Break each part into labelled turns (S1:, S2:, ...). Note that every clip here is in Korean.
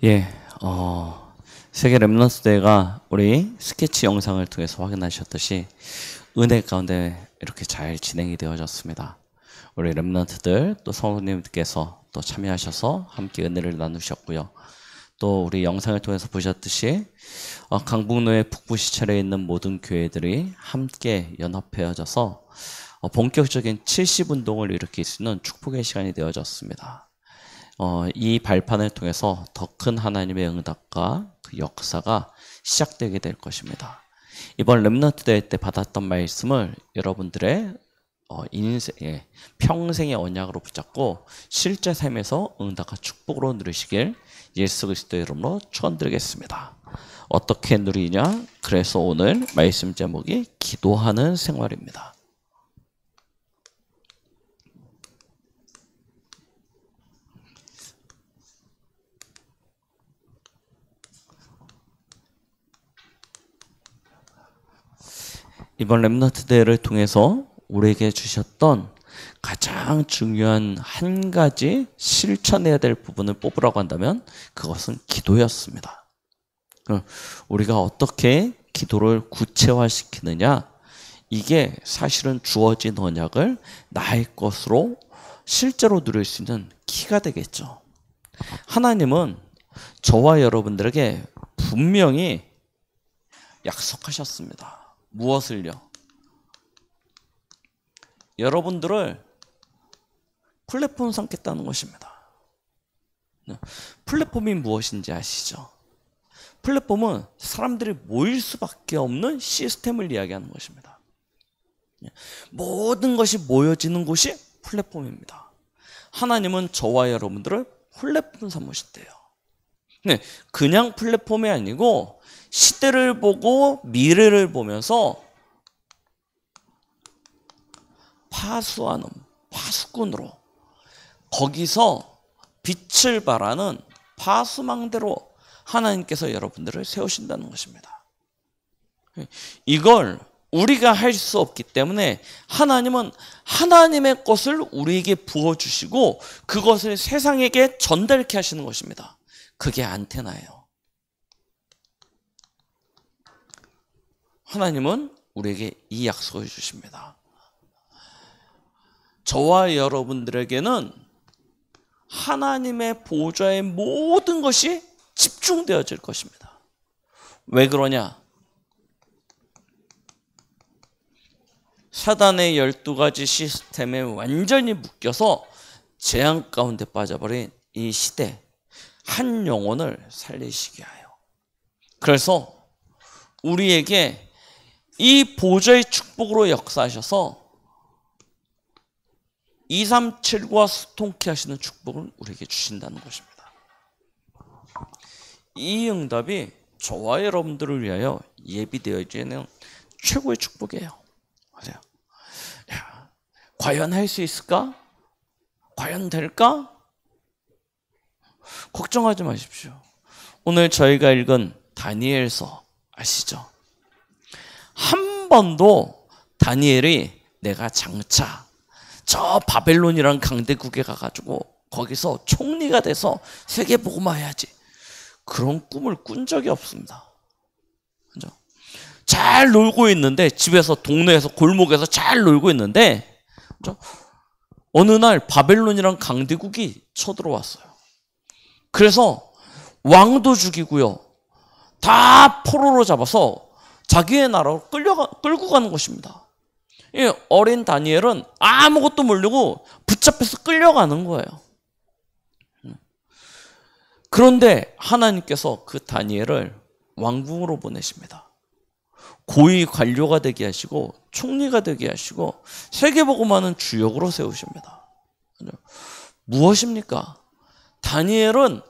S1: 예, 세계 렘넌트 대회가 우리 스케치 영상을 통해서 확인하셨듯이 은혜 가운데 이렇게 잘 진행이 되어졌습니다. 우리 렘넌트들 또 성도님들께서 또 참여하셔서 함께 은혜를 나누셨고요. 또 우리 영상을 통해서 보셨듯이 강북로의 북부 시찰에 있는 모든 교회들이 함께 연합해져서 본격적인 70운동을 일으킬 수 있는 축복의 시간이 되어졌습니다. 이 발판을 통해서 더 큰 하나님의 응답과 그 역사가 시작되게 될 것입니다. 이번 렘넌트 대회 때 받았던 말씀을 여러분들의 인생의 평생의 언약으로 붙잡고 실제 삶에서 응답과 축복으로 누리시길 예수 그리스도의 이름으로 축원드리겠습니다. 어떻게 누리냐? 그래서 오늘 말씀 제목이 기도하는 생활입니다. 이번 렘넌트 대회를 통해서 우리에게 주셨던 가장 중요한 한 가지 실천해야 될 부분을 뽑으라고 한다면 그것은 기도였습니다. 우리가 어떻게 기도를 구체화시키느냐, 이게 사실은 주어진 언약을 나의 것으로 실제로 누릴 수 있는 키가 되겠죠. 하나님은 저와 여러분들에게 분명히 약속하셨습니다. 무엇을요? 여러분들을 플랫폼 삼겠다는 것입니다. 플랫폼이 무엇인지 아시죠? 플랫폼은 사람들이 모일 수밖에 없는 시스템을 이야기하는 것입니다. 모든 것이 모여지는 곳이 플랫폼입니다. 하나님은 저와 여러분들을 플랫폼 삼으셨대요. 그냥 플랫폼이 아니고 시대를 보고 미래를 보면서 파수하는 파수꾼으로, 거기서 빛을 발하는 파수망대로 하나님께서 여러분들을 세우신다는 것입니다. 이걸 우리가 할 수 없기 때문에 하나님은 하나님의 것을 우리에게 부어주시고 그것을 세상에게 전달케 하시는 것입니다. 그게 안테나예요. 하나님은 우리에게 이 약속을 주십니다. 저와 여러분들에게는 하나님의 보좌의 모든 것이 집중되어질 것입니다. 왜 그러냐? 사단의 12가지 시스템에 완전히 묶여서 재앙 가운데 빠져버린 이 시대, 한 영혼을 살리시게 하여. 그래서 우리에게 이 보좌의 축복으로 역사하셔서 237과 수통케 하시는 축복을 우리에게 주신다는 것입니다. 이 응답이 저와 여러분들을 위하여 예비되어지는 최고의 축복이에요. 맞아요. 야, 과연 할 수 있을까? 과연 될까? 걱정하지 마십시오. 오늘 저희가 읽은 다니엘서 아시죠? 한 번도 다니엘이 내가 장차 저 바벨론이라는 강대국에 가가지고 거기서 총리가 돼서 세계복음화 해야지, 그런 꿈을 꾼 적이 없습니다. 그죠? 잘 놀고 있는데, 집에서 동네에서 골목에서 잘 놀고 있는데, 그죠? 어느 날 바벨론이라는 강대국이 쳐들어왔어요. 그래서 왕도 죽이고요, 다 포로로 잡아서 자기의 나라로 끌고 가는 것입니다. 이 어린 다니엘은 아무것도 모르고 붙잡혀서 끌려가는 거예요. 그런데 하나님께서 그 다니엘을 왕궁으로 보내십니다. 고위 관료가 되게 하시고 총리가 되게 하시고 세계복음화는 주역으로 세우십니다. 무엇입니까? 다니엘은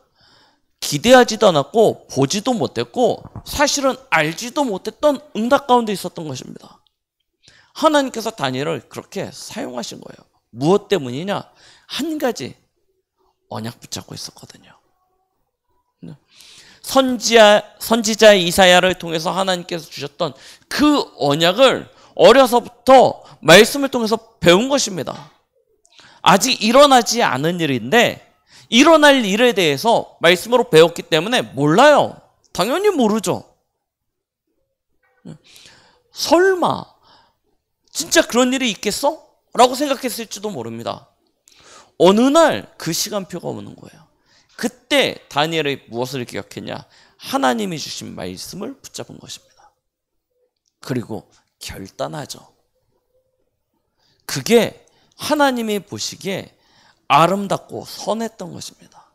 S1: 기대하지도 않았고 보지도 못했고 사실은 알지도 못했던 응답 가운데 있었던 것입니다. 하나님께서 다니엘을 그렇게 사용하신 거예요. 무엇 때문이냐? 한 가지, 언약 붙잡고 있었거든요. 선지자 이사야를 통해서 하나님께서 주셨던 그 언약을 어려서부터 말씀을 통해서 배운 것입니다. 아직 일어나지 않은 일인데 일어날 일에 대해서 말씀으로 배웠기 때문에 몰라요. 당연히 모르죠. 설마 진짜 그런 일이 있겠어? 라고 생각했을지도 모릅니다. 어느 날 그 시간표가 오는 거예요. 그때 다니엘이 무엇을 기억했냐? 하나님이 주신 말씀을 붙잡은 것입니다. 그리고 결단하죠. 그게 하나님이 보시기에 아름답고 선했던 것입니다.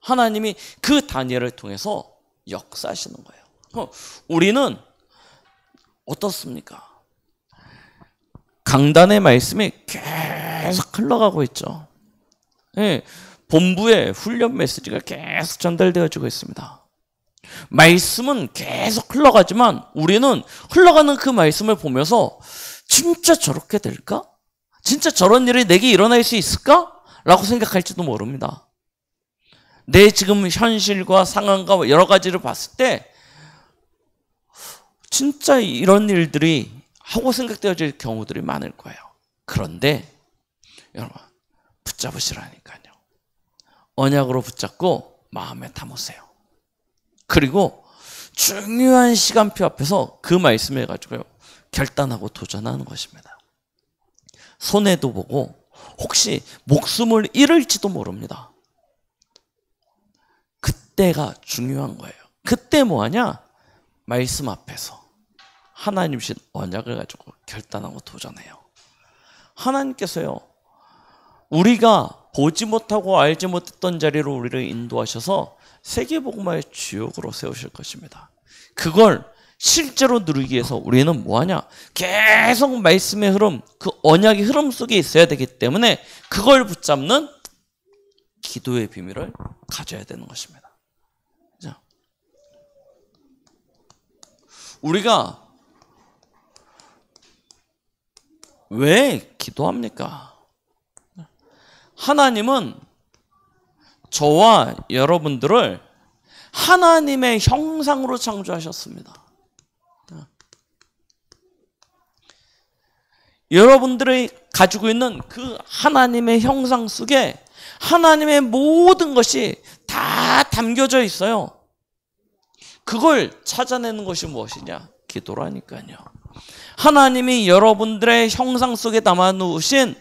S1: 하나님이 그 다니엘을 통해서 역사하시는 거예요. 우리는 어떻습니까? 강단의 말씀이 계속 흘러가고 있죠. 예, 본부의 훈련 메시지가 계속 전달되어지고 있습니다. 말씀은 계속 흘러가지만 우리는 흘러가는 그 말씀을 보면서 진짜 저렇게 될까? 진짜 저런 일이 내게 일어날 수 있을까? 라고 생각할지도 모릅니다. 내 지금 현실과 상황과 여러 가지를 봤을 때 진짜 이런 일들이 하고 생각되어질 경우들이 많을 거예요. 그런데 여러분 붙잡으시라니까요. 언약으로 붙잡고 마음에 담으세요. 그리고 중요한 시간표 앞에서 그 말씀을 가지고요 결단하고 도전하는 것입니다. 손해도 보고 혹시 목숨을 잃을지도 모릅니다. 그때가 중요한 거예요. 그때 뭐하냐? 말씀 앞에서 하나님 주신 언약을 가지고 결단하고 도전해요. 하나님께서요 우리가 보지 못하고 알지 못했던 자리로 우리를 인도하셔서 세계복음화의 주역으로 세우실 것입니다. 그걸 실제로 누리기 위해서 우리는 뭐하냐? 계속 말씀의 흐름, 그 언약의 흐름 속에 있어야 되기 때문에 그걸 붙잡는 기도의 비밀을 가져야 되는 것입니다. 자, 우리가 왜 기도합니까? 하나님은 저와 여러분들을 하나님의 형상으로 창조하셨습니다. 여러분들이 가지고 있는 그 하나님의 형상 속에 하나님의 모든 것이 다 담겨져 있어요. 그걸 찾아내는 것이 무엇이냐? 기도라니까요. 하나님이 여러분들의 형상 속에 담아 놓으신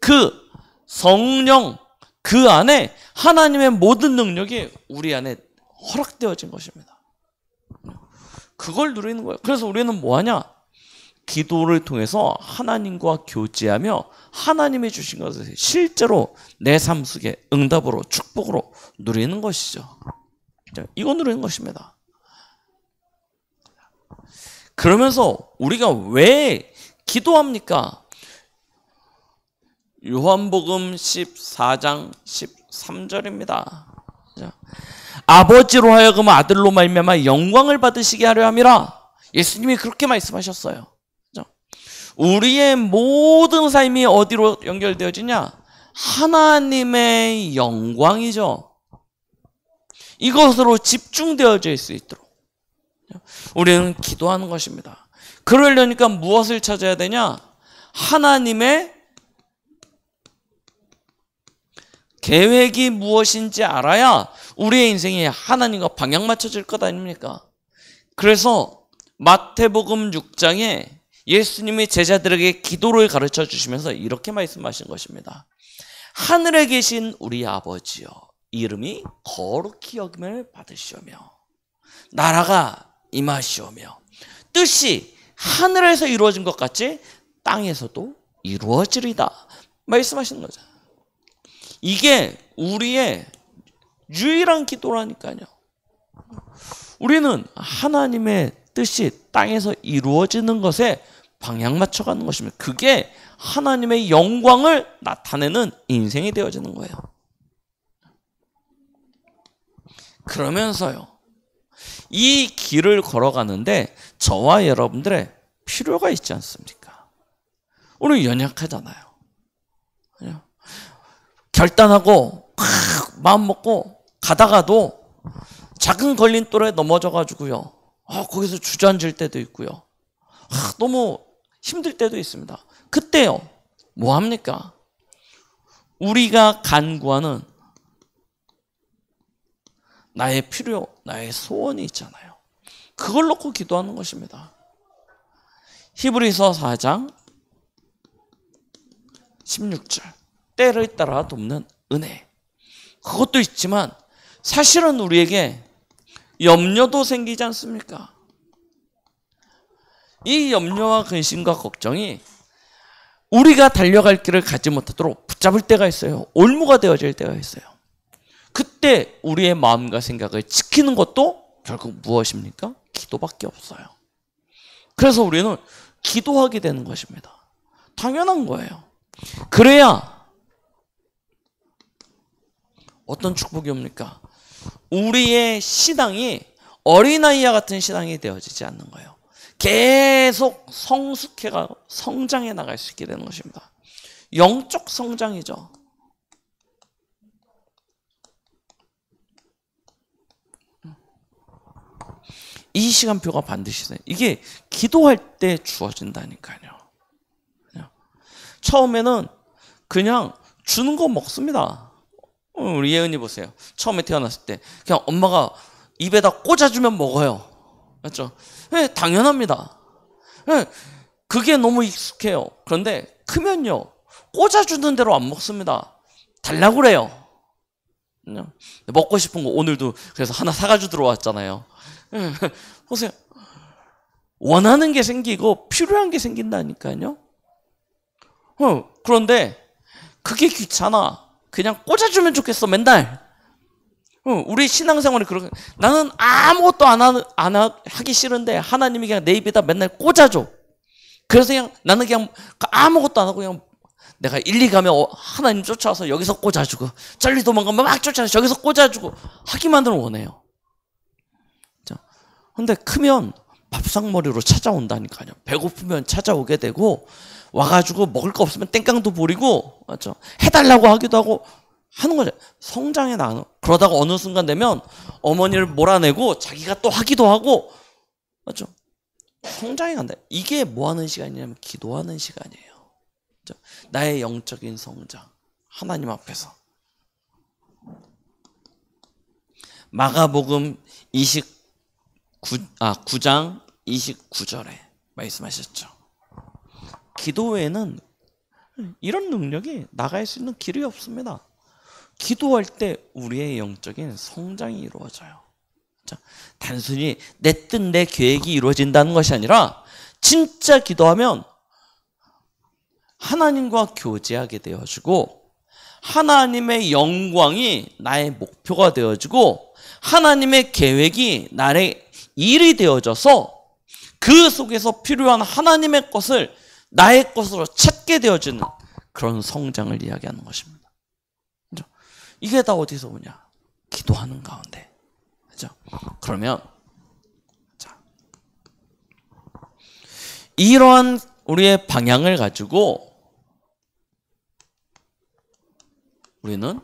S1: 그 성령, 그 안에 하나님의 모든 능력이 우리 안에 허락되어진 것입니다. 그걸 누리는 거예요. 그래서 우리는 뭐하냐? 기도를 통해서 하나님과 교제하며 하나님이 주신 것을 실제로 내 삶 속에 응답으로 축복으로 누리는 것이죠. 이거 누리는 것입니다. 그러면서 우리가 왜 기도합니까? 요한복음 14장 13절입니다. 아버지로 하여금 아들로 말미암아 영광을 받으시게 하려 함이라. 예수님이 그렇게 말씀하셨어요. 우리의 모든 삶이 어디로 연결되어지냐? 하나님의 영광이죠. 이것으로 집중되어질 수 있도록 우리는 기도하는 것입니다. 그러려니까 무엇을 찾아야 되냐? 하나님의 계획이 무엇인지 알아야 우리의 인생이 하나님과 방향 맞춰질 것 아닙니까? 그래서 마태복음 6장에 예수님이 제자들에게 기도를 가르쳐 주시면서 이렇게 말씀하신 것입니다. 하늘에 계신 우리 아버지여, 이름이 거룩히 여김을 받으시오며 나라가 임하시오며 뜻이 하늘에서 이루어진 것 같이 땅에서도 이루어지리다 말씀하시는 거죠. 이게 우리의 유일한 기도라니까요. 우리는 하나님의 뜻이 땅에서 이루어지는 것에 방향 맞춰가는 것입니다. 그게 하나님의 영광을 나타내는 인생이 되어지는 거예요. 그러면서요, 이 길을 걸어가는데 저와 여러분들의 필요가 있지 않습니까? 우리 연약하잖아요. 결단하고 마음 먹고 가다가도 작은 걸림돌에 넘어져가지고요, 거기서 주저앉을 때도 있고요, 너무 힘들 때도 있습니다. 그때요, 뭐 합니까? 우리가 간구하는 나의 필요, 나의 소원이 있잖아요. 그걸 놓고 기도하는 것입니다. 히브리서 4장 16절, 때를 따라 돕는 은혜. 그것도 있지만 사실은 우리에게 염려도 생기지 않습니까? 이 염려와 근심과 걱정이 우리가 달려갈 길을 가지 못하도록 붙잡을 때가 있어요. 올무가 되어질 때가 있어요. 그때 우리의 마음과 생각을 지키는 것도 결국 무엇입니까? 기도밖에 없어요. 그래서 우리는 기도하게 되는 것입니다. 당연한 거예요. 그래야 어떤 축복이 옵니까? 우리의 신앙이 어린아이와 같은 신앙이 되어지지 않는 거예요. 계속 성숙해가고 성장해 나갈 수 있게 되는 것입니다. 영적 성장이죠. 이 시간표가 반드시 돼요. 이게 기도할 때 주어진다니까요. 처음에는 그냥 주는 거 먹습니다. 우리 예은이 보세요. 처음에 태어났을 때 그냥 엄마가 입에다 꽂아주면 먹어요. 맞죠? 네, 당연합니다. 네, 그게 너무 익숙해요. 그런데 크면요, 꽂아주는 대로 안 먹습니다. 달라고 그래요. 먹고 싶은 거 오늘도 그래서 하나 사가지고 들어왔잖아요. 네, 보세요. 원하는 게 생기고 필요한 게 생긴다니까요. 그런데 그게 귀찮아. 그냥 꽂아주면 좋겠어, 맨날. 우리 신앙생활이 그렇게, 나는 아무것도 하기 싫은데 하나님이 그냥 내 입에다 맨날 꽂아줘. 그래서 그냥 나는 그냥 아무것도 안 하고 그냥 내가 1, 2 가면 하나님 쫓아와서 여기서 꽂아주고, 빨리 도망가면 막 쫓아와서 여기서 꽂아주고 하기만을 원해요. 근데 크면 밥상머리로 찾아온다니까요. 배고프면 찾아오게 되고, 와가지고 먹을 거 없으면 땡깡도 부리고, 맞죠? 해달라고 하기도 하고 하는 거죠. 성장해 나가는. 그러다가 어느 순간 되면 어머니를 몰아내고 자기가 또 하기도 하고, 맞죠? 성장해 간다. 이게 뭐 하는 시간이냐면 기도하는 시간이에요. 맞죠? 나의 영적인 성장, 하나님 앞에서. 마가복음 9장 29절에 말씀하셨죠. 기도 외에는 이런 능력이 나갈 수 있는 길이 없습니다. 기도할 때 우리의 영적인 성장이 이루어져요. 단순히 내 뜻, 내 계획이 이루어진다는 것이 아니라 진짜 기도하면 하나님과 교제하게 되어지고 하나님의 영광이 나의 목표가 되어지고 하나님의 계획이 나의 일이 되어져서 그 속에서 필요한 하나님의 것을 나의 것으로 찾게 되어지는 그런 성장을 이야기하는 것입니다. 그렇죠? 이게 다 어디서 오냐? 기도하는 가운데. 그렇죠? 그러면 자, 이러한 우리의 방향을 가지고 우리는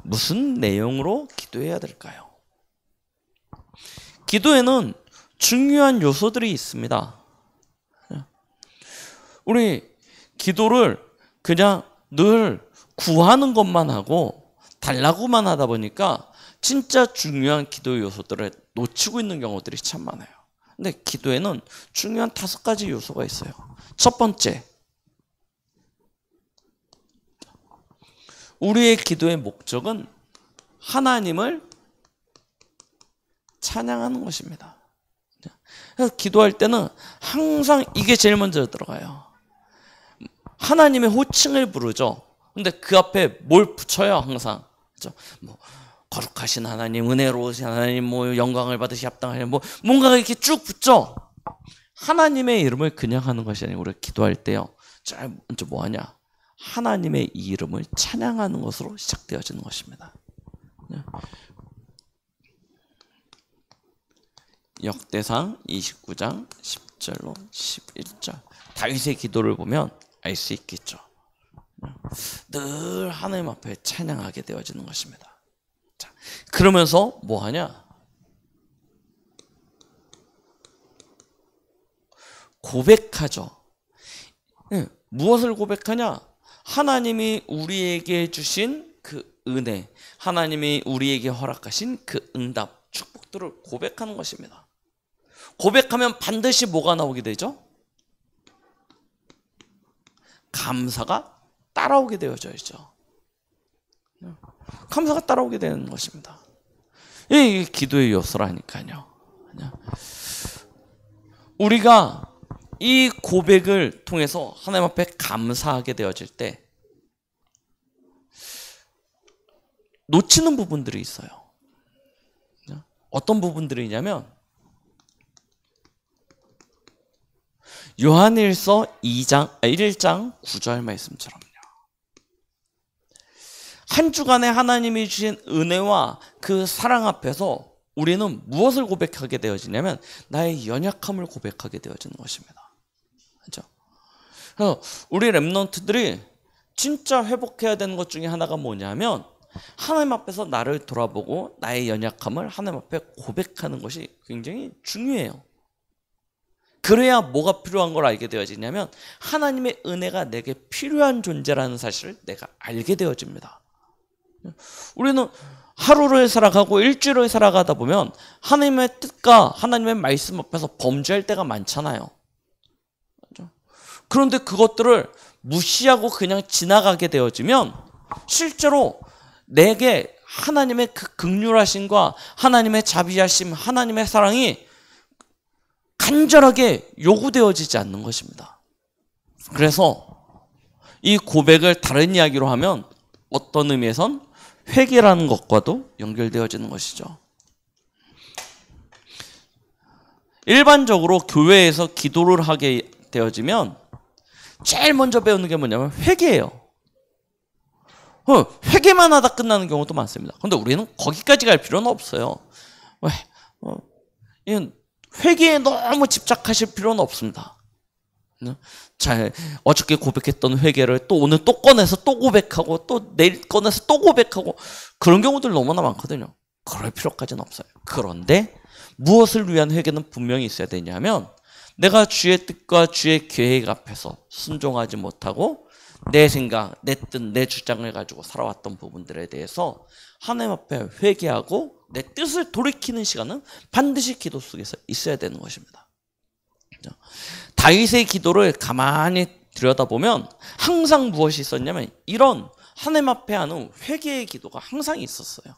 S1: 무슨 내용으로 기도해야 될까요? 기도에는 중요한 요소들이 있습니다. 우리 기도를 그냥 늘 구하는 것만 하고 달라고만 하다 보니까 진짜 중요한 기도 요소들을 놓치고 있는 경우들이 참 많아요. 근데 기도에는 중요한 5가지 요소가 있어요. 첫 번째, 우리의 기도의 목적은 하나님을 찬양하는 것입니다. 그래서 기도할 때는 항상 이게 제일 먼저 들어가요. 하나님의 호칭을 부르죠. 근데 그 앞에 뭘 붙여요, 항상. 그렇죠? 뭐 거룩하신 하나님, 은혜로우신 하나님, 뭐 영광을 받으시 합당하신 뭐 뭔가가 이렇게 쭉 붙죠. 하나님의 이름을 그냥 하는 것이 아니고 우리가 기도할 때요. 제일 먼저 뭐 하냐? 하나님의 이 이름을 찬양하는 것으로 시작되어지는 것입니다. 역대상 29장 10절로 11절 다윗의 기도를 보면 알 수 있겠죠. 늘 하나님 앞에 찬양하게 되어지는 것입니다. 자, 그러면서 뭐 하냐? 고백하죠. 무엇을 고백하냐? 하나님이 우리에게 주신 그 은혜, 하나님이 우리에게 허락하신 그 응답, 축복들을 고백하는 것입니다. 고백하면 반드시 뭐가 나오게 되죠? 감사가 따라오게 되어져 있죠. 감사가 따라오게 되는 것입니다. 이게 기도의 요소라니까요. 우리가 이 고백을 통해서 하나님 앞에 감사하게 되어질 때 놓치는 부분들이 있어요. 어떤 부분들이냐면 요한일서 1장 9절 말씀처럼요. 한 주간에 하나님이 주신 은혜와 그 사랑 앞에서 우리는 무엇을 고백하게 되어지냐면 나의 연약함을 고백하게 되어지는 것입니다. 그렇죠? 그래서 우리 렘넌트들이 진짜 회복해야 되는 것 중에 하나가 뭐냐면 하나님 앞에서 나를 돌아보고 나의 연약함을 하나님 앞에 고백하는 것이 굉장히 중요해요. 그래야 뭐가 필요한 걸 알게 되어지냐면 하나님의 은혜가 내게 필요한 존재라는 사실을 내가 알게 되어집니다. 우리는 하루를 살아가고 일주일을 살아가다 보면 하나님의 뜻과 하나님의 말씀 앞에서 범죄할 때가 많잖아요. 그런데 그것들을 무시하고 그냥 지나가게 되어지면 실제로 내게 하나님의 그 긍휼하심과 하나님의 자비하심, 하나님의 사랑이 간절하게 요구되어지지 않는 것입니다. 그래서 이 고백을 다른 이야기로 하면 어떤 의미에선 회개라는 것과도 연결되어지는 것이죠. 일반적으로 교회에서 기도를 하게 되어지면 제일 먼저 배우는 게 뭐냐면 회개예요. 회개만 하다 끝나는 경우도 많습니다. 그런데 우리는 거기까지 갈 필요는 없어요. 회개에 너무 집착하실 필요는 없습니다. 자, 어저께 고백했던 회개를 또 오늘 또 꺼내서 또 고백하고 또 내일 꺼내서 또 고백하고 그런 경우들 너무나 많거든요. 그럴 필요까지는 없어요. 그런데 무엇을 위한 회개는 분명히 있어야 되냐면 내가 주의 뜻과 주의 계획 앞에서 순종하지 못하고 내 생각, 내 뜻, 내 주장을 가지고 살아왔던 부분들에 대해서 하나님 앞에 회개하고 내 뜻을 돌이키는 시간은 반드시 기도 속에서 있어야 되는 것입니다. 다윗의 기도를 가만히 들여다보면 항상 무엇이 있었냐면 이런 하나님 앞에 하는 회개의 기도가 항상 있었어요.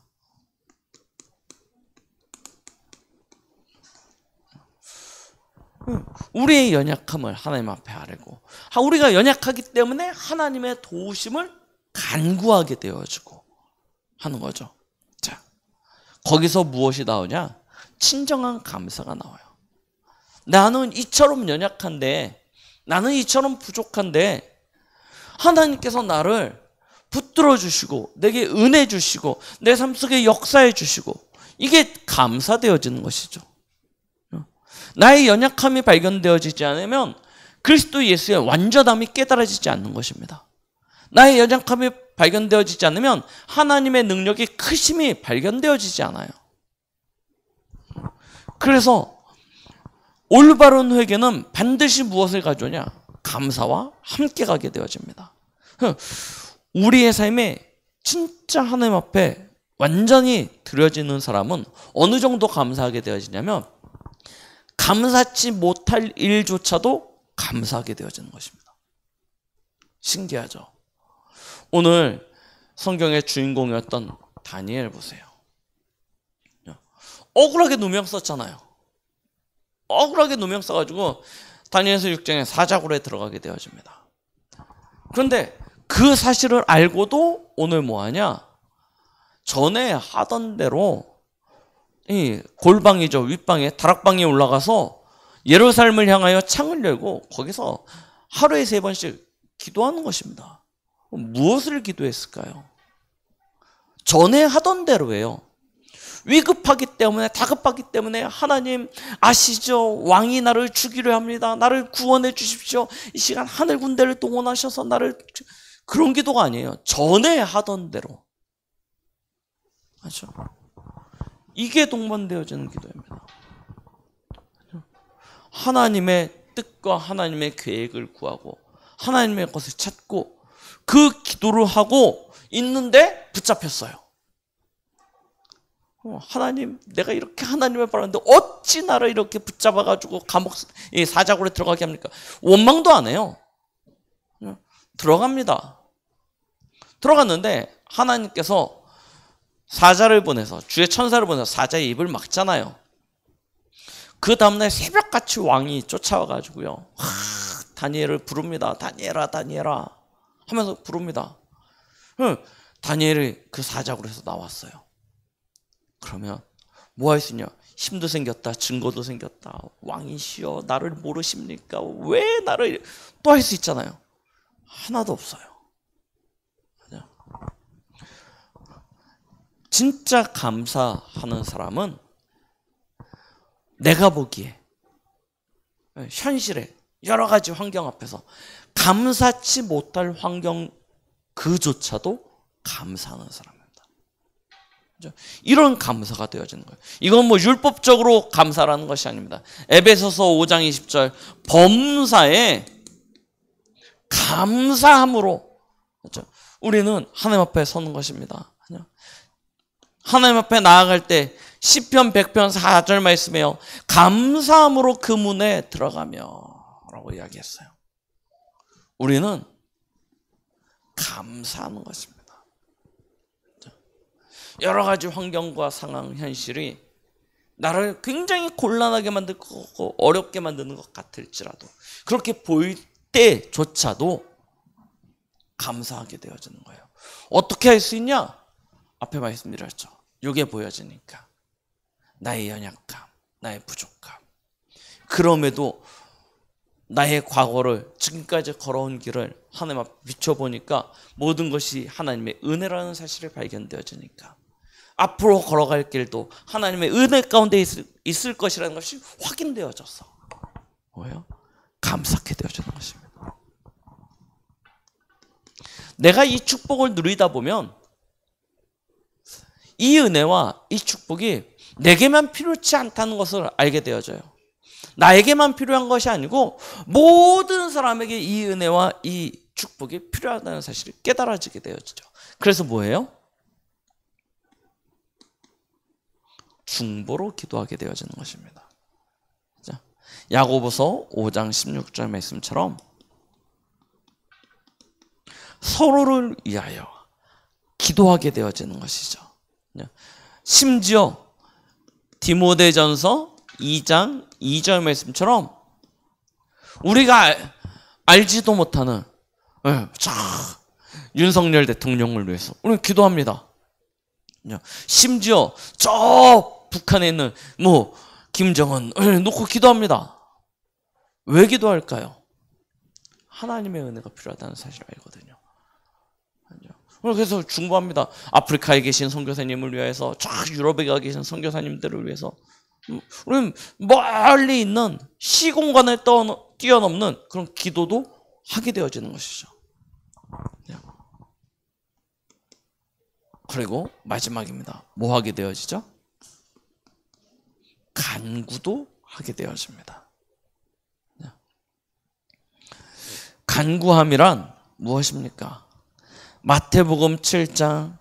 S1: 우리의 연약함을 하나님 앞에 아뢰고 우리가 연약하기 때문에 하나님의 도우심을 간구하게 되어지고 하는 거죠. 자, 거기서 무엇이 나오냐? 진정한 감사가 나와요. 나는 이처럼 연약한데, 나는 이처럼 부족한데 하나님께서 나를 붙들어 주시고 내게 은혜 주시고 내 삶 속에 역사해 주시고 이게 감사되어지는 것이죠. 나의 연약함이 발견되어지지 않으면 그리스도 예수의 완전함이 깨달아지지 않는 것입니다. 나의 연약함이 발견되어지지 않으면 하나님의 능력이 크심이 발견되어지지 않아요. 그래서 올바른 회개는 반드시 무엇을 가져오냐? 감사와 함께 가게 되어집니다. 우리의 삶에 진짜 하나님 앞에 완전히 드려지는 사람은 어느 정도 감사하게 되어지냐면 감사치 못할 일조차도 감사하게 되어지는 것입니다. 신기하죠? 오늘 성경의 주인공이었던 다니엘 보세요. 억울하게 누명 썼잖아요. 억울하게 누명 써가지고 다니엘서 6장에 사자굴에 들어가게 되어집니다. 그런데 그 사실을 알고도 오늘 뭐하냐? 전에 하던 대로 이 골방이죠. 윗방에 다락방에 올라가서 예루살렘을 향하여 창을 열고 거기서 하루에 3번씩 기도하는 것입니다. 무엇을 기도했을까요? 전에 하던 대로예요. 위급하기 때문에, 다급하기 때문에 하나님 아시죠? 왕이 나를 죽이려 합니다. 나를 구원해 주십시오. 이 시간 하늘 군대를 동원하셔서 나를, 그런 기도가 아니에요. 전에 하던 대로. 맞죠? 이게 동반되어지는 기도입니다. 하나님의 뜻과 하나님의 계획을 구하고 하나님의 것을 찾고 그 기도를 하고 있는데 붙잡혔어요. 하나님, 내가 이렇게 하나님을 바랐는데 어찌 나를 이렇게 붙잡아가지고 감옥 사자굴에 들어가게 합니까? 원망도 안 해요. 들어갑니다. 들어갔는데 하나님께서 사자를 보내서, 주의 천사를 보내서 사자의 입을 막잖아요. 그 다음날 새벽같이 왕이 쫓아와가지고요, 다니엘을 부릅니다. 다니엘아, 다니엘아 하면서 부릅니다. 다니엘이 그 사자굴에서 나왔어요. 그러면 뭐 할 수 있냐? 힘도 생겼다, 증거도 생겼다. 왕이시여, 나를 모르십니까? 왜 나를, 또 할 수 있잖아요. 하나도 없어요. 진짜 감사하는 사람은 내가 보기에 현실에 여러 가지 환경 앞에서 감사치 못할 환경 그조차도 감사하는 사람입니다. 이런 감사가 되어지는 거예요. 이건 뭐 율법적으로 감사라는 것이 아닙니다. 에베소서 5장 20절 범사에 감사함으로 우리는 하나님 앞에 서는 것입니다. 하나님 앞에 나아갈 때 시편 100편 4절 말씀에요, 감사함으로 그 문에 들어가며 라고 이야기했어요. 우리는 감사하는 것입니다. 여러 가지 환경과 상황, 현실이 나를 굉장히 곤란하게 만들고 어렵게 만드는 것 같을지라도, 그렇게 보일 때조차도 감사하게 되어지는 거예요. 어떻게 할 수 있냐? 앞에 말씀드렸죠. 이게 보여지니까 나의 연약함, 나의 부족함, 그럼에도 나의 과거를, 지금까지 걸어온 길을 하나님 앞에 비춰보니까 모든 것이 하나님의 은혜라는 사실이 발견되어지니까 앞으로 걸어갈 길도 하나님의 은혜 가운데 있을 것이라는 것이 확인되어져서 뭐예요? 감사하게 되어지는 것입니다. 내가 이 축복을 누리다 보면 이 은혜와 이 축복이 내게만 필요치 않다는 것을 알게 되어져요. 나에게만 필요한 것이 아니고 모든 사람에게 이 은혜와 이 축복이 필요하다는 사실이 깨달아지게 되어지죠. 그래서 뭐예요? 중보로 기도하게 되어지는 것입니다. 야고보서 5장 16절 말씀처럼 서로를 위하여 기도하게 되어지는 것이죠. 심지어 디모데전서 2장 2절 말씀처럼 우리가 알지도 못하는 윤석열 대통령을 위해서 우리는 기도합니다. 심지어 저 북한에 있는 김정은을 놓고 기도합니다. 왜 기도할까요? 하나님의 은혜가 필요하다는 사실을 알거든요. 그래서 중보합니다. 아프리카에 계신 선교사님을 위해서, 쫙 유럽에 가 계신 선교사님들을 위해서, 우리는 멀리 있는 시공간을 뛰어넘는 그런 기도도 하게 되어지는 것이죠. 그리고 마지막입니다. 뭐 하게 되어지죠? 간구도 하게 되어집니다. 간구함이란 무엇입니까? 마태복음 7장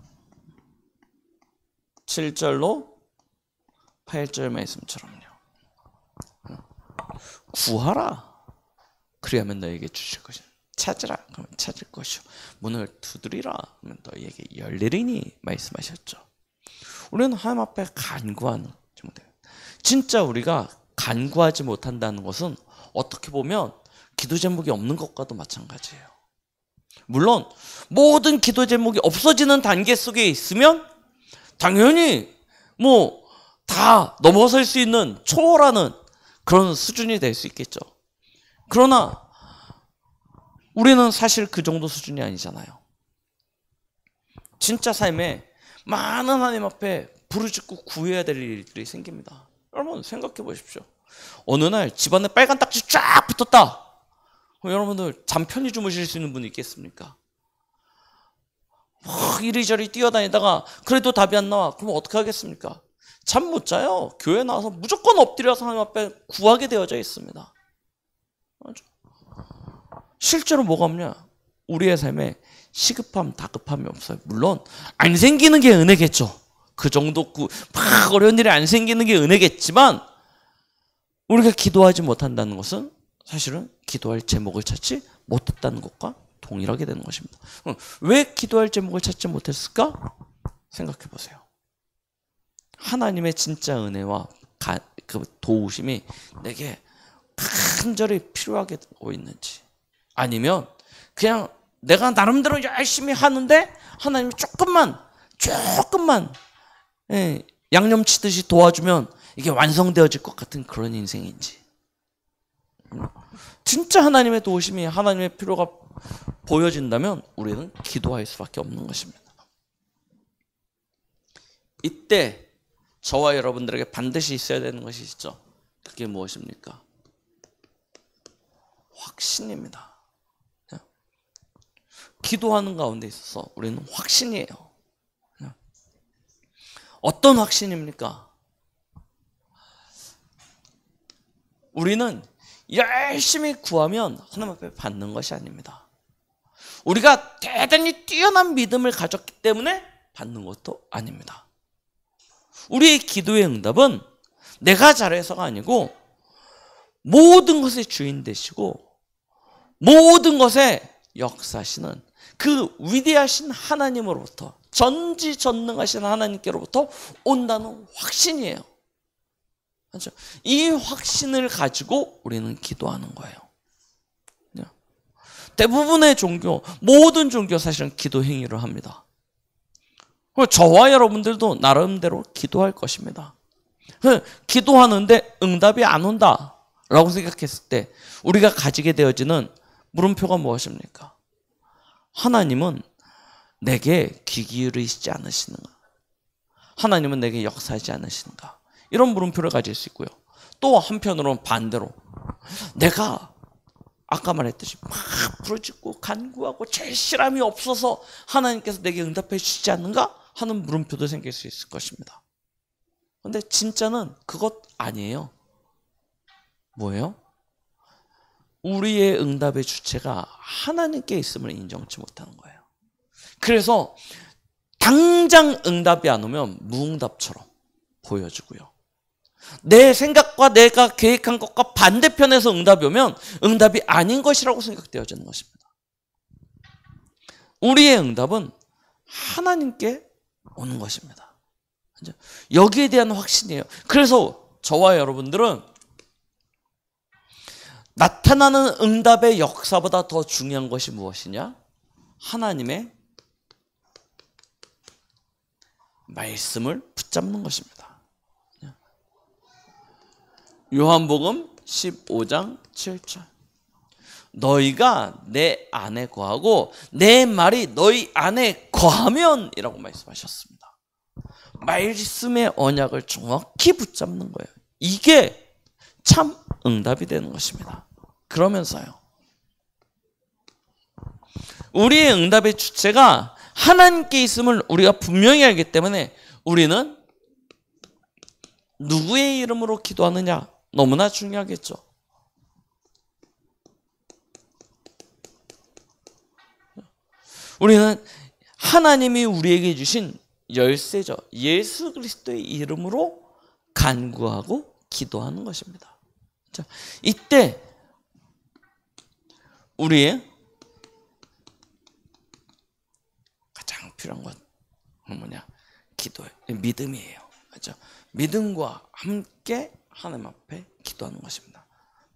S1: 7절로 8절 말씀처럼요. 구하라, 그리하면 너에게 주실 것이요. 찾으라, 그러면 찾을 것이요. 문을 두드리라, 하면 너에게 열리리니 말씀하셨죠. 우리는 하나님 앞에 간구하는, 진짜 우리가 간구하지 못한다는 것은 어떻게 보면 기도 제목이 없는 것과도 마찬가지예요. 물론 모든 기도 제목이 없어지는 단계 속에 있으면 당연히 다 넘어설 수 있는, 초월하는 그런 수준이 될 수 있겠죠. 그러나 우리는 사실 그 정도 수준이 아니잖아요. 진짜 삶에 많은 하나님 앞에 부르짖고 구해야 될 일들이 생깁니다. 여러분 생각해 보십시오. 어느 날 집안에 빨간 딱지 쫙 붙었다. 그럼 여러분들 잠 편히 주무실 수 있는 분이 있겠습니까? 이리저리 뛰어다니다가 그래도 답이 안 나와. 그럼 어떻게 하겠습니까? 잠 못 자요. 교회 나와서 무조건 엎드려서 하나님 앞에 구하게 되어져 있습니다. 실제로 뭐가 없냐? 우리의 삶에 시급함, 다급함이 없어요. 물론 안 생기는 게 은혜겠죠. 그 정도 막 어려운 일이 안 생기는 게 은혜겠지만 우리가 기도하지 못한다는 것은 사실은 기도할 제목을 찾지 못했다는 것과 동일하게 되는 것입니다. 왜 기도할 제목을 찾지 못했을까? 생각해 보세요. 하나님의 진짜 은혜와 그 도우심이 내게 간절히 필요하게 되고 있는지, 아니면 그냥 내가 나름대로 열심히 하는데 하나님이 조금만 양념치듯이 도와주면 이게 완성되어질 것 같은 그런 인생인지, 진짜 하나님의 도우심이, 하나님의 필요가 보여진다면 우리는 기도할 수밖에 없는 것입니다. 이때 저와 여러분들에게 반드시 있어야 되는 것이 있죠. 그게 무엇입니까? 확신입니다. 기도하는 가운데 있어서 우리는 확신이에요. 어떤 확신입니까? 우리는 열심히 구하면 하나님 앞에 받는 것이 아닙니다. 우리가 대단히 뛰어난 믿음을 가졌기 때문에 받는 것도 아닙니다. 우리의 기도의 응답은 내가 잘해서가 아니고 모든 것의 주인 되시고 모든 것에 역사하시는 그 위대하신 하나님으로부터, 전지전능하신 하나님께로부터 온다는 확신이에요. 그렇죠? 이 확신을 가지고 우리는 기도하는 거예요. 대부분의 종교, 모든 종교 사실은 기도 행위를 합니다. 저와 여러분들도 나름대로 기도할 것입니다. 기도하는데 응답이 안 온다라고 생각했을 때 우리가 가지게 되어지는 물음표가 무엇입니까? 하나님은 내게 귀 기울이시지 않으시는가? 하나님은 내게 역사하지 않으시는가? 이런 물음표를 가질 수 있고요. 또 한편으로는 반대로 내가 아까 말했듯이 막 부르짖고 간구하고 절실함이 없어서 하나님께서 내게 응답해 주시지 않는가 하는 물음표도 생길 수 있을 것입니다. 그런데 진짜는 그것 아니에요. 뭐예요? 우리의 응답의 주체가 하나님께 있음을 인정치 못하는 거예요. 그래서 당장 응답이 안 오면 무응답처럼 보여지고요. 내 생각과 내가 계획한 것과 반대편에서 응답이 오면 응답이 아닌 것이라고 생각되어지는 것입니다. 우리의 응답은 하나님께 오는 것입니다. 여기에 대한 확신이에요. 그래서 저와 여러분들은 나타나는 응답의 역사보다 더 중요한 것이 무엇이냐? 하나님의 말씀을 붙잡는 것입니다. 요한복음 15장 7절. 너희가 내 안에 거하고 내 말이 너희 안에 거하면 이라고 말씀하셨습니다. 말씀의 언약을 정확히 붙잡는 거예요. 이게 참 응답이 되는 것입니다. 그러면서요, 우리의 응답의 주체가 하나님께 있음을 우리가 분명히 알기 때문에 우리는 누구의 이름으로 기도하느냐 너무나 중요하겠죠. 우리는 하나님이 우리에게 주신 열쇠죠. 예수 그리스도의 이름으로 간구하고 기도하는 것입니다. 자, 이때 우리의 가장 필요한 건 뭐냐? 기도예요. 믿음이에요. 그렇죠? 믿음과 함께 하나님 앞에 기도하는 것입니다.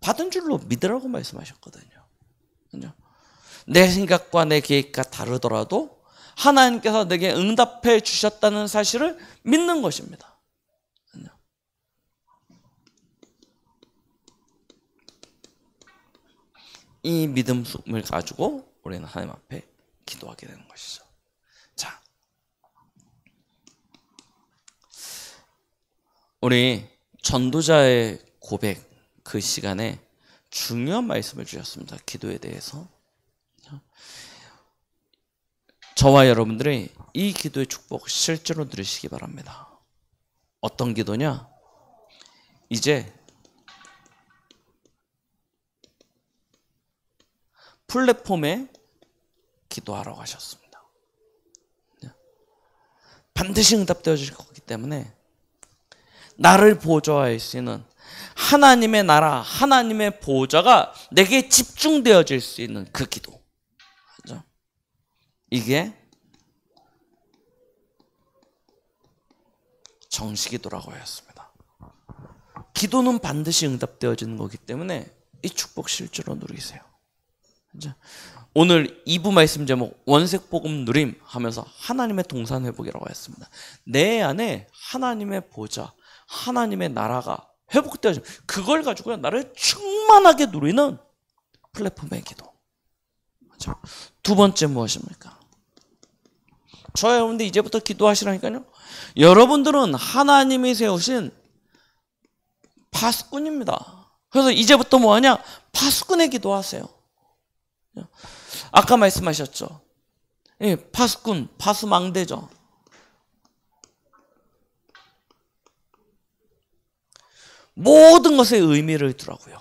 S1: 받은 줄로 믿으라고 말씀하셨거든요. 그렇죠? 내 생각과 내 계획과 다르더라도 하나님께서 내게 응답해 주셨다는 사실을 믿는 것입니다. 그렇죠? 이 믿음을 가지고 우리는 하나님 앞에 기도하게 되는 것이죠. 자, 우리 전도자의 고백 그 시간에 중요한 말씀을 주셨습니다. 기도에 대해서. 저와 여러분들이 이 기도의 축복 실제로 누리시기 바랍니다. 어떤 기도냐? 이제 플랫폼에 기도하라고 하셨습니다. 반드시 응답되어질 거기 때문에 나를 보좌할 수 있는 하나님의 나라, 하나님의 보좌가 내게 집중되어질 수 있는 그 기도. 그죠? 이게 정시기도라고 하였습니다. 기도는 반드시 응답되어지는 거기 때문에 이 축복 실제로 누리세요. 그죠? 오늘 2부 말씀 제목 원색복음 누림 하면서 하나님의 동산 회복이라고 했습니다. 내 안에 하나님의 보좌, 하나님의 나라가 회복되어지면 그걸 가지고 나를 충만하게 누리는 플랫폼의 기도. 그렇죠? 두 번째 무엇입니까? 저 여러분들 이제부터 기도하시라니까요. 여러분들은 하나님이 세우신 파수꾼입니다. 그래서 이제부터 뭐하냐? 파수꾼의 기도하세요. 아까 말씀하셨죠. 예, 파수꾼, 파수망대죠. 모든 것에 의미를 두라고요.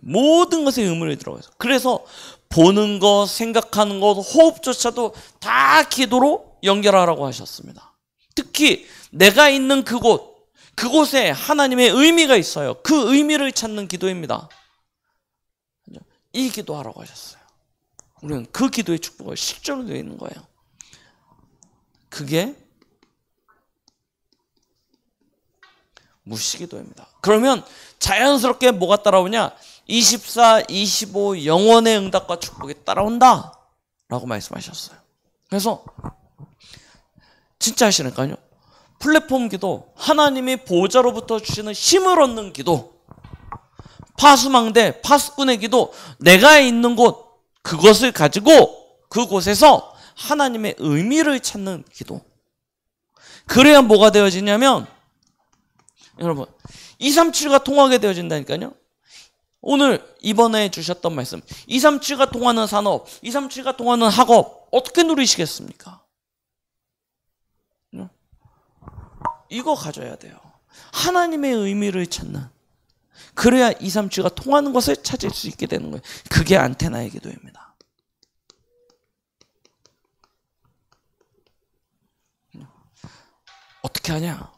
S1: 모든 것에 의미를 두라고요. 그래서 보는 것, 생각하는 것, 호흡조차도 다 기도로 연결하라고 하셨습니다. 특히 내가 있는 그곳, 그곳에 하나님의 의미가 있어요. 그 의미를 찾는 기도입니다. 이 기도하라고 하셨어요. 우리는 그 기도의 축복을 실제로 되어 있는 거예요. 그게 무시기도입니다. 그러면 자연스럽게 뭐가 따라오냐? 24, 25 영원의 응답과 축복이 따라온다 라고 말씀하셨어요. 그래서 진짜 하시니까요. 플랫폼 기도, 하나님이 보좌로부터 주시는 힘을 얻는 기도, 파수망대, 파수꾼의 기도, 내가 있는 곳, 그것을 가지고 그곳에서 하나님의 의미를 찾는 기도. 그래야 뭐가 되어지냐면 여러분 237가 통하게 되어진다니까요. 오늘 이번에 주셨던 말씀 237가 통하는 산업, 237가 통하는 학업 어떻게 누리시겠습니까? 이거 가져야 돼요. 하나님의 의미를 찾는, 그래야 237가 통하는 것을 찾을 수 있게 되는 거예요. 그게 안테나의 기도입니다. 어떻게 하냐?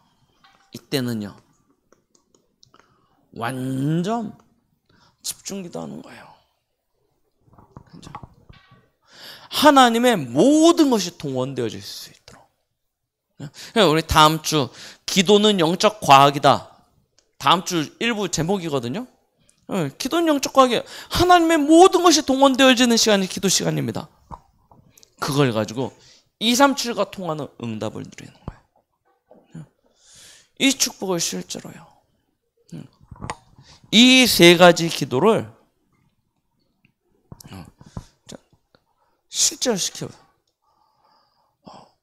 S1: 이때는요 완전 집중 기도하는 거예요. 그렇죠? 하나님의 모든 것이 동원되어질 수 있도록. 우리 다음 주 기도는 영적 과학이다. 다음 주 일부 제목이거든요. 기도는 영적 과학이에요. 하나님의 모든 것이 동원되어지는 시간이 기도 시간입니다. 그걸 가지고 237과 통하는 응답을 누리는 거예요. 이 축복을 실제로요. 이 세 가지 기도를 실제로 시켜요.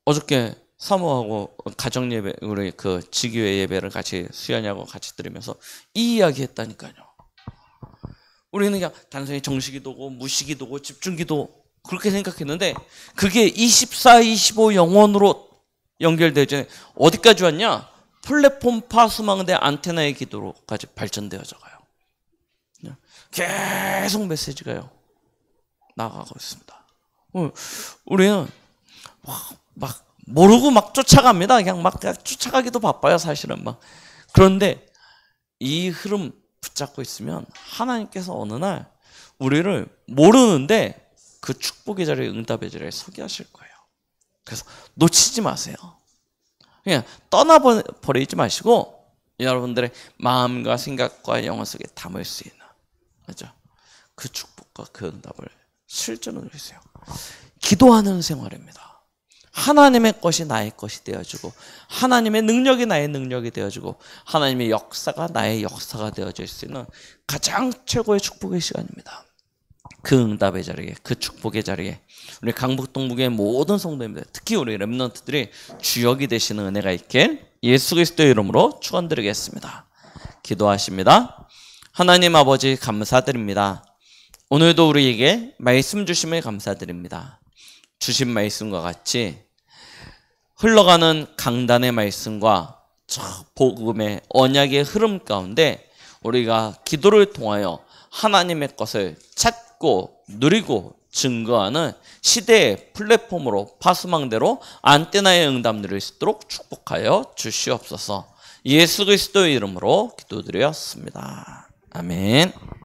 S1: 어저께 사모하고 가정 예배, 우리 그 지교회 예배를 같이 수연이하고 같이 드리면서 이 이야기 했다니까요. 우리는 그냥 단순히 정식기도고 무시기도고 집중기도 그렇게 생각했는데 그게 24, 25 영원으로 연결되죠. 어디까지 왔냐? 플랫폼 파수망대 안테나의 기도로까지 발전되어져 가요. 계속 메시지가요 나가고 있습니다. 우리는 막 모르고 막 쫓아갑니다. 그냥 막 쫓아가기도 바빠요, 사실은 막. 그런데 이 흐름 붙잡고 있으면 하나님께서 어느 날 우리를 모르는데 그 축복의 자리에 응답의 자리에 서게 하실 거예요. 그래서 놓치지 마세요. 그냥 떠나버리지 마시고 여러분들의 마음과 생각과 영혼 속에 담을 수 있는, 그렇죠? 그 축복과 그 응답을 실제로 누리세요. 기도하는 생활입니다. 하나님의 것이 나의 것이 되어지고 하나님의 능력이 나의 능력이 되어지고 하나님의 역사가 나의 역사가 되어질 수 있는 가장 최고의 축복의 시간입니다. 그 응답의 자리에, 그 축복의 자리에 우리 강북 동북의 모든 성도님들, 특히 우리 렘넌트들이 주역이 되시는 은혜가 있길 예수 그리스도의 이름으로 축원드리겠습니다. 기도하십니다. 하나님 아버지 감사드립니다. 오늘도 우리에게 말씀 주심을 감사드립니다. 주신 말씀과 같이 흘러가는 강단의 말씀과 저 복음의 언약의 흐름 가운데 우리가 기도를 통하여 하나님의 것을 찾고 누리고 증거하는 시대의 플랫폼으로 파수망대로 안테나의 응답 누릴 수 있도록 축복하여 주시옵소서. 예수 그리스도의 이름으로 기도드렸습니다. 아멘.